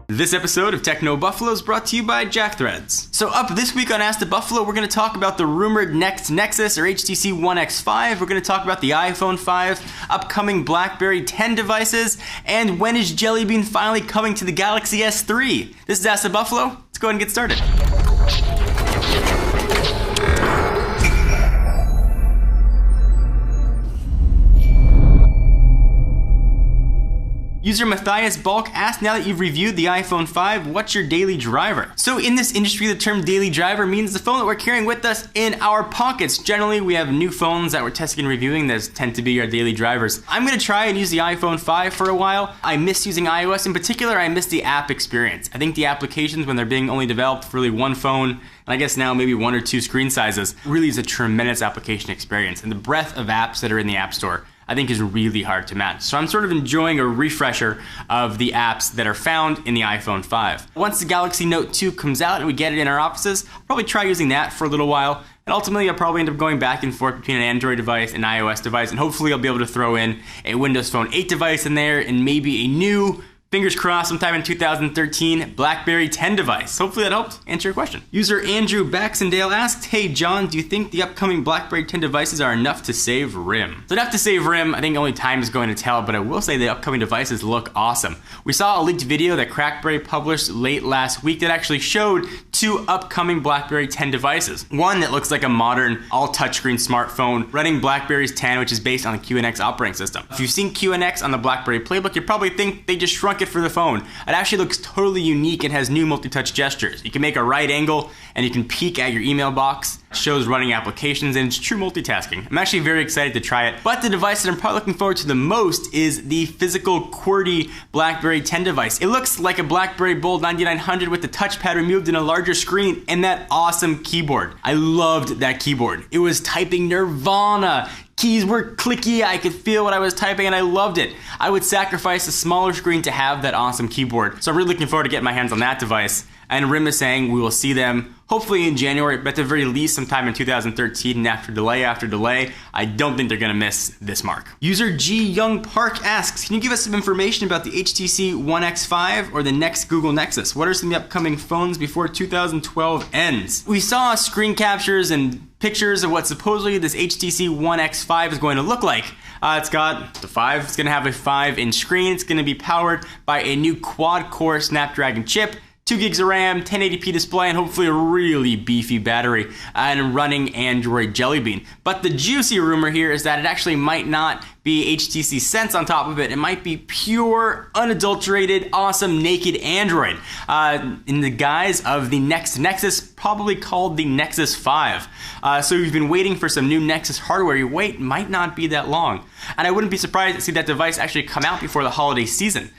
This episode of Techno Buffalo is brought to you by JackThreads. So up this week on Ask the Buffalo, we're going to talk about the rumored next Nexus or HTC One X5. We're going to talk about the iPhone 5, upcoming BlackBerry 10 devices, and when is Jelly Bean finally coming to the Galaxy S3? This is Ask the Buffalo. Let's go ahead and get started. User Matthias Bulk asked, now that you've reviewed the iPhone 5, what's your daily driver? So in this industry, the term daily driver means the phone that we're carrying with us in our pockets. Generally, we have new phones that we're testing and reviewing that tend to be our daily drivers. I'm gonna try and use the iPhone 5 for a while. I miss using iOS. In particular, I miss the app experience. I think the applications, when they're being only developed for really one phone, and I guess now maybe one or two screen sizes, really is a tremendous application experience. And the breadth of apps that are in the App Store, I think, is really hard to match. So I'm sort of enjoying a refresher of the apps that are found in the iPhone 5. Once the Galaxy Note 2 comes out and we get it in our offices, I'll probably try using that for a little while. And ultimately, I'll probably end up going back and forth between an Android device and an iOS device. And hopefully I'll be able to throw in a Windows Phone 8 device in there and maybe a new, fingers crossed, sometime in 2013, BlackBerry 10 device. Hopefully that helped answer your question. User Andrew Baxendale asked, hey John, do you think the upcoming BlackBerry 10 devices are enough to save RAM? So enough to save RAM, I think only time is going to tell, but I will say the upcoming devices look awesome. We saw a leaked video that Crackberry published late last week that actually showed two upcoming BlackBerry 10 devices. One that looks like a modern, all touchscreen smartphone running BlackBerry's 10, which is based on the QNX operating system. If you've seen QNX on the BlackBerry playbook, you probably think they just shrunk it for the phone. It actually looks totally unique and has new multi-touch gestures. You can make a right angle and you can peek at your email box. It shows running applications and it's true multitasking. I'm actually very excited to try it, but the device that I'm probably looking forward to the most is the physical QWERTY BlackBerry 10 device. It looks like a BlackBerry Bold 9900 with the touchpad removed and a larger screen and that awesome keyboard. I loved that keyboard. It was typing nirvana. Keys were clicky, I could feel what I was typing and I loved it. I would sacrifice a smaller screen to have that awesome keyboard. So I'm really looking forward to getting my hands on that device. And Rim is saying we will see them hopefully in January, but at the very least sometime in 2013, and after delay, I don't think they're gonna miss this mark. User G Young Park asks, can you give us some information about the HTC One X5 or the next Google Nexus? What are some of the upcoming phones before 2012 ends? We saw screen captures and pictures of what supposedly this HTC One X5 is going to look like. It's got the 5, it's gonna have a 5-inch screen, it's gonna be powered by a new quad-core Snapdragon chip, 2 gigs of RAM, 1080p display, and hopefully a really beefy battery, and running Android Jelly Bean. But the juicy rumor here is that it actually might not be HTC Sense on top of it. It might be pure, unadulterated, awesome, naked Android in the guise of the next Nexus, probably called the Nexus 5. So you've been waiting for some new Nexus hardware. Your wait might not be that long. And I wouldn't be surprised to see that device actually come out before the holiday season.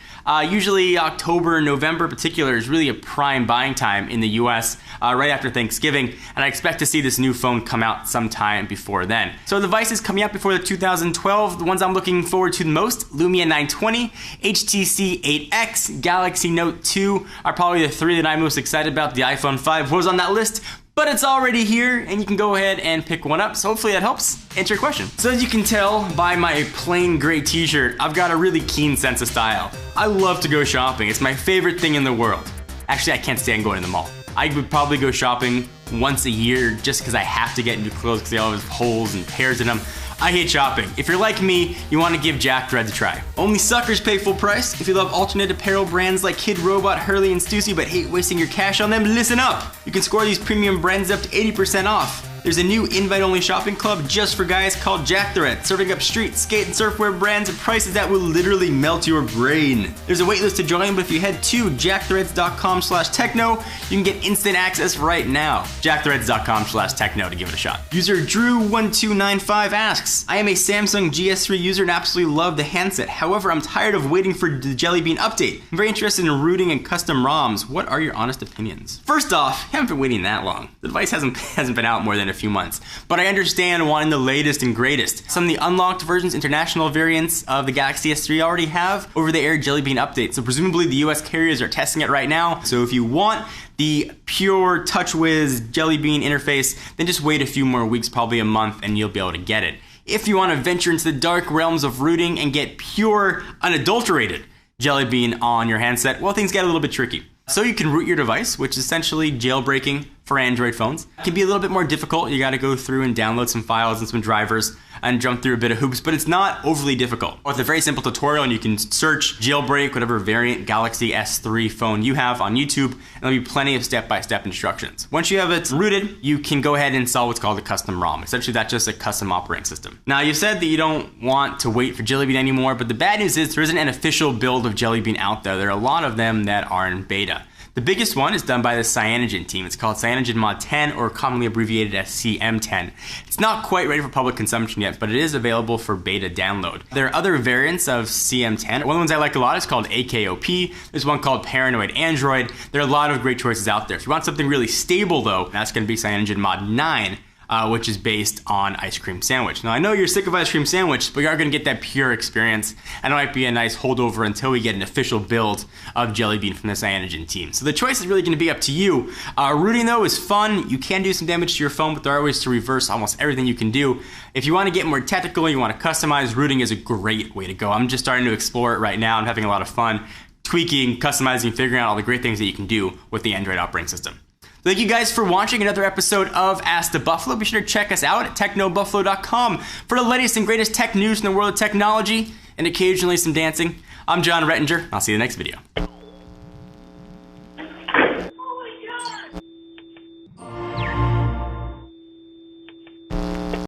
Usually October, November in particular is really a prime buying time in the US right after Thanksgiving, and I expect to see this new phone come out sometime before then. So devices coming out before the 2012, the ones I'm looking forward to the most, Lumia 920, HTC 8X, Galaxy Note 2 are probably the three that I'm most excited about. The iPhone 5 was on that list, but it's already here and you can go ahead and pick one up. So hopefully that helps answer your question. So as you can tell by my plain gray t-shirt, I've got a really keen sense of style. I love to go shopping. It's my favorite thing in the world. Actually, I can't stand going to the mall. I would probably go shopping once a year just because I have to get new clothes because they always have holes and tears in them. I hate shopping. If you're like me, you want to give JackThreads a try. Only suckers pay full price. If you love alternate apparel brands like Kid Robot, Hurley, and Stussy but hate wasting your cash on them, listen up. You can score these premium brands up to 80% off. There's a new invite-only shopping club just for guys called JackThreads, serving up street, skate, and surfwear brands at prices that will literally melt your brain. There's a waitlist to join, but if you head to jackthreads.com/techno, you can get instant access right now. jackthreads.com/techno to give it a shot. User Drew1295 asks, I am a Samsung GS3 user and absolutely love the handset. However, I'm tired of waiting for the Jelly Bean update. I'm very interested in rooting and custom ROMs. What are your honest opinions? First off, you haven't been waiting that long. The device hasn't been out more than a few months, but I understand wanting the latest and greatest. Some of the unlocked versions, international variants of the Galaxy S3 already have over-the-air Jelly Bean updates, so presumably the US carriers are testing it right now. So if you want the pure TouchWiz Jelly Bean interface, then just wait a few more weeks, probably a month, and you'll be able to get it. If you want to venture into the dark realms of rooting and get pure, unadulterated Jelly Bean on your handset, well, things get a little bit tricky. So you can root your device, which is essentially jailbreaking for Android phones. It can be a little bit more difficult. You got to go through and download some files and some drivers and jump through a bit of hoops, but it's not overly difficult. With a very simple tutorial, and you can search jailbreak whatever variant Galaxy S3 phone you have on YouTube, and there'll be plenty of step-by-step instructions. Once you have it rooted, you can go ahead and install what's called a custom ROM. Essentially, that's just a custom operating system. Now, you said that you don't want to wait for Jelly Bean anymore, but the bad news is there isn't an official build of Jelly Bean out there. There are a lot of them that are in beta. The biggest one is done by the Cyanogen team. It's called Cyanogen Mod 10, or commonly abbreviated as CM10. It's not quite ready for public consumption yet, but it is available for beta download. There are other variants of CM10. One of the ones I like a lot is called AKOP. There's one called Paranoid Android. There are a lot of great choices out there. If you want something really stable though, that's going to be Cyanogen Mod 9. Which is based on Ice Cream Sandwich. Now, I know you're sick of Ice Cream Sandwich, but you are going to get that pure experience, and it might be a nice holdover until we get an official build of Jelly Bean from the Cyanogen team. So the choice is really going to be up to you. Rooting, though, is fun. You can do some damage to your phone, but there are ways to reverse almost everything you can do. If you want to get more technical, you want to customize, rooting is a great way to go. I'm just starting to explore it right now. I'm having a lot of fun tweaking, customizing, figuring out all the great things that you can do with the Android operating system. Thank you guys for watching another episode of Ask the Buffalo. Be sure to check us out at technobuffalo.com for the latest and greatest tech news in the world of technology and occasionally some dancing. I'm John Rettinger. I'll see you in the next video.